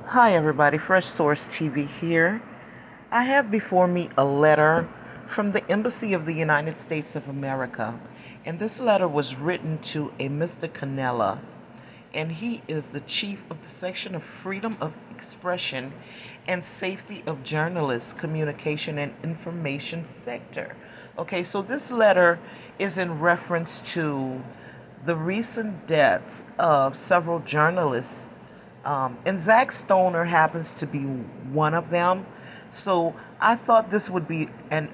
Hi, everybody. Fresh Source TV here. I have before me a letter from the Embassy of the United States of America. And this letter was written to a Mr. Ken'neka, and he is the chief of the section of freedom of expression and safety of journalists, communication, and information sector. Okay, so this letter is in reference to the recent deaths of several journalists, and Zack Stoner happens to be one of them. So I thought this would be an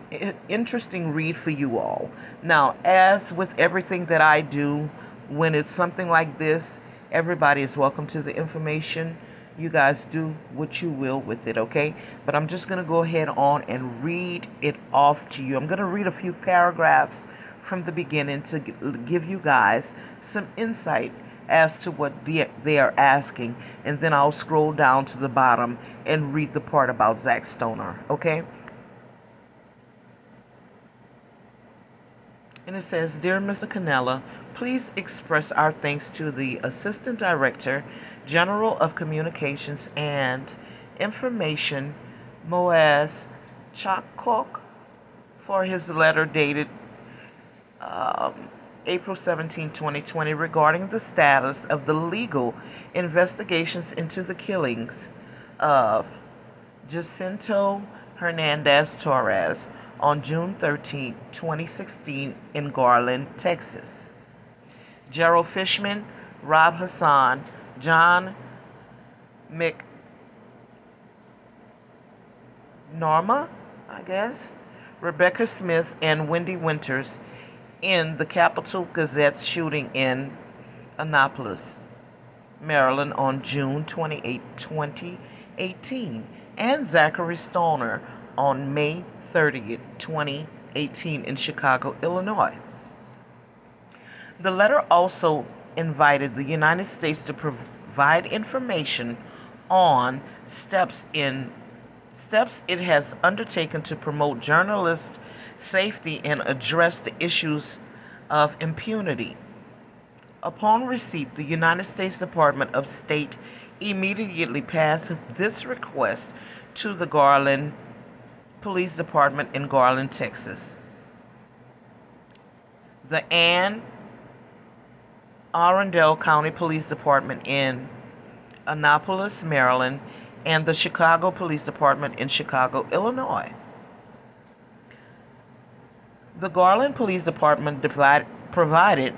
interesting read for you all. Now, as with everything that I do, when it's something like this, everybody is welcome to the information. You guys do what you will with it, okay? But I'm just going to go ahead on and read it off to you. I'm going to read a few paragraphs from the beginning to give you guys some insight as to what they are asking, and then I'll scroll down to the bottom and read the part about Zack Stoner, okay? And it says, Dear Mr. Ken'neka, please express our thanks to the Assistant Director General of Communications and Information, Moaz Chakok, for his letter dated um, April 17, 2020, regarding the status of the legal investigations into the killings of Jacinto Hernandez Torres on June 13, 2016 in Garland, Texas. Gerald Fishman, Rob Hassan, John McNorma, I guess, Rebecca Smith, and Wendy Winters in the Capital Gazette shooting in Annapolis, Maryland on June 28, 2018, and Zachary Stoner on May 30th, 2018 in Chicago, Illinois. The letter also invited the United States to provide information on steps it has undertaken to promote journalist safety and address the issues of impunity. Upon receipt, the United States Department of State immediately passed this request to the Garland Police Department in Garland, Texas, the Anne Arundel County Police Department in Annapolis, Maryland, and the Chicago Police Department in Chicago, Illinois. The Garland Police Department provided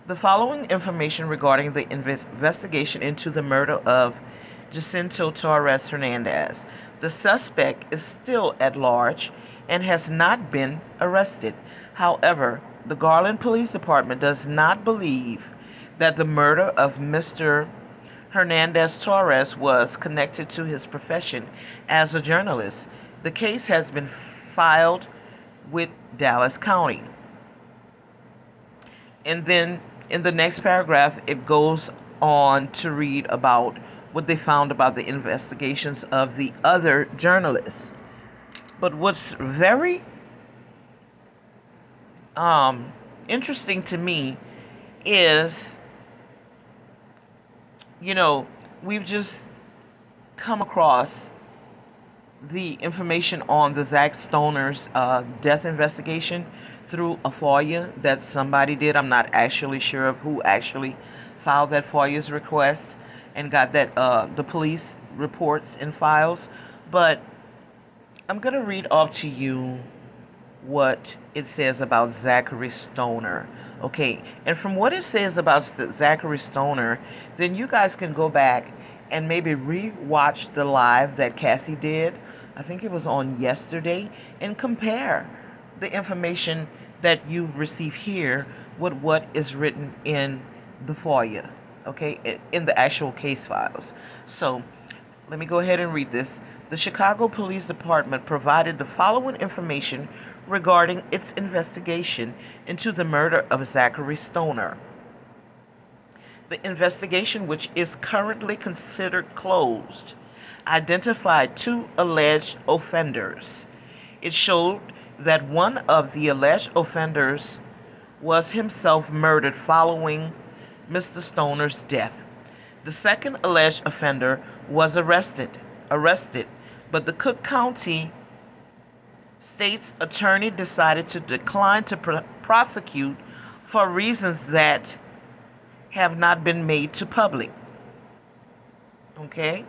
the following information regarding the investigation into the murder of Jacinto Torres Hernandez. The suspect is still at large and has not been arrested. However, the Garland Police Department does not believe that the murder of Mr. Hernandez Torres was connected to his profession as a journalist. The case has been filed with Dallas County. And then in the next paragraph, it goes on to read about what they found about the investigations of the other journalists. But what's very interesting to me is, we've just come across the information on the Zack Stoner's death investigation through a FOIA that somebody did. I'm not actually sure of who actually filed that FOIA's request and got that the police reports and files. But I'm going to read off to you what it says about Zachary Stoner. Okay, and from what it says about Zachary Stoner, then you guys can go back and maybe re-watch the live that Cassie did. I think it was on yesterday, and compare the information that you receive here with what is written in the FOIA, okay, in the actual case files. So let me go ahead and read this. The Chicago Police Department provided the following information regarding its investigation into the murder of Zachary Stoner. The investigation, which is currently considered closed, identified two alleged offenders. It showed that one of the alleged offenders was himself murdered following Mr. Stoner's death. The second alleged offender was arrested, but the Cook County state's attorney decided to decline to prosecute for reasons that have not been made to public. Okay?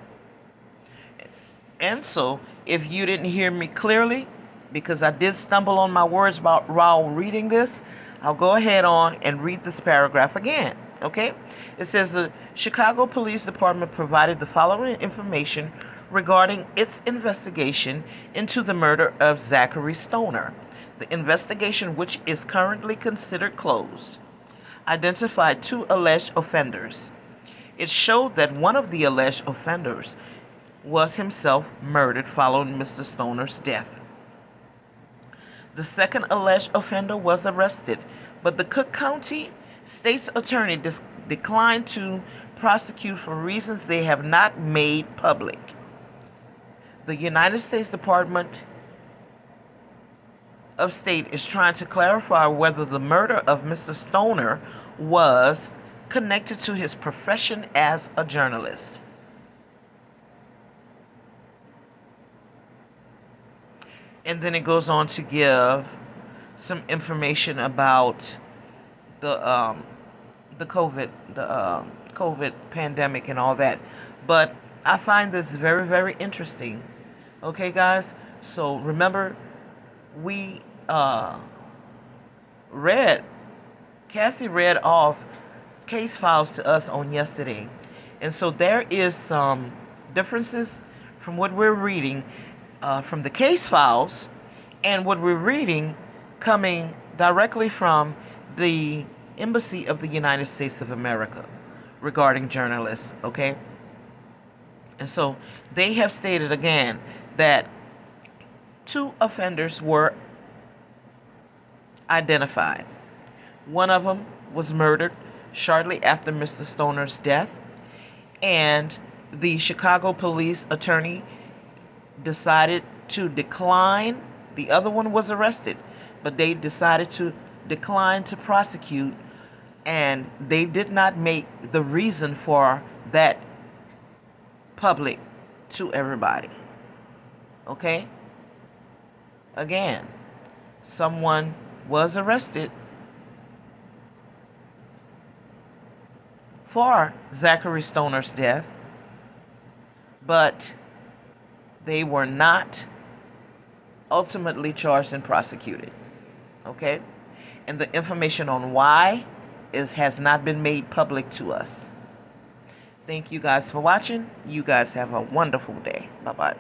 And so, if you didn't hear me clearly, because I did stumble on my words while reading this, I'll go ahead on and read this paragraph again. Okay? It says the Chicago Police Department provided the following information regarding its investigation into the murder of Zachary Stoner. The investigation, which is currently considered closed, identified 2 alleged offenders. It showed that one of the alleged offenders was himself murdered following Mr. Stoner's death. The second alleged offender was arrested, but the Cook County state's attorney declined to prosecute for reasons they have not made public. The United States Department of State is trying to clarify whether the murder of Mr. Stoner was connected to his profession as a journalist. And then it goes on to give some information about the COVID pandemic and all that. But I find this very, very interesting. Okay, guys. So remember, we Cassie read off case files to us on yesterday, and so there is some differences from what we're reading from the case files and what we're reading coming directly from the Embassy of the United States of America regarding journalists. Okay, and so they have stated again that 2 offenders were identified. One of them was murdered shortly after Mr. Stoner's death, and the Chicago police attorney decided to decline. The other one was arrested, but they decided to decline to prosecute, and they did not make the reason for that public to everybody. Okay? Again, someone was arrested for Zachary Stoner's death, but they were not ultimately charged and prosecuted. Okay? And the information on why has not been made public to us. Thank you guys for watching. You guys have a wonderful day. Bye-bye.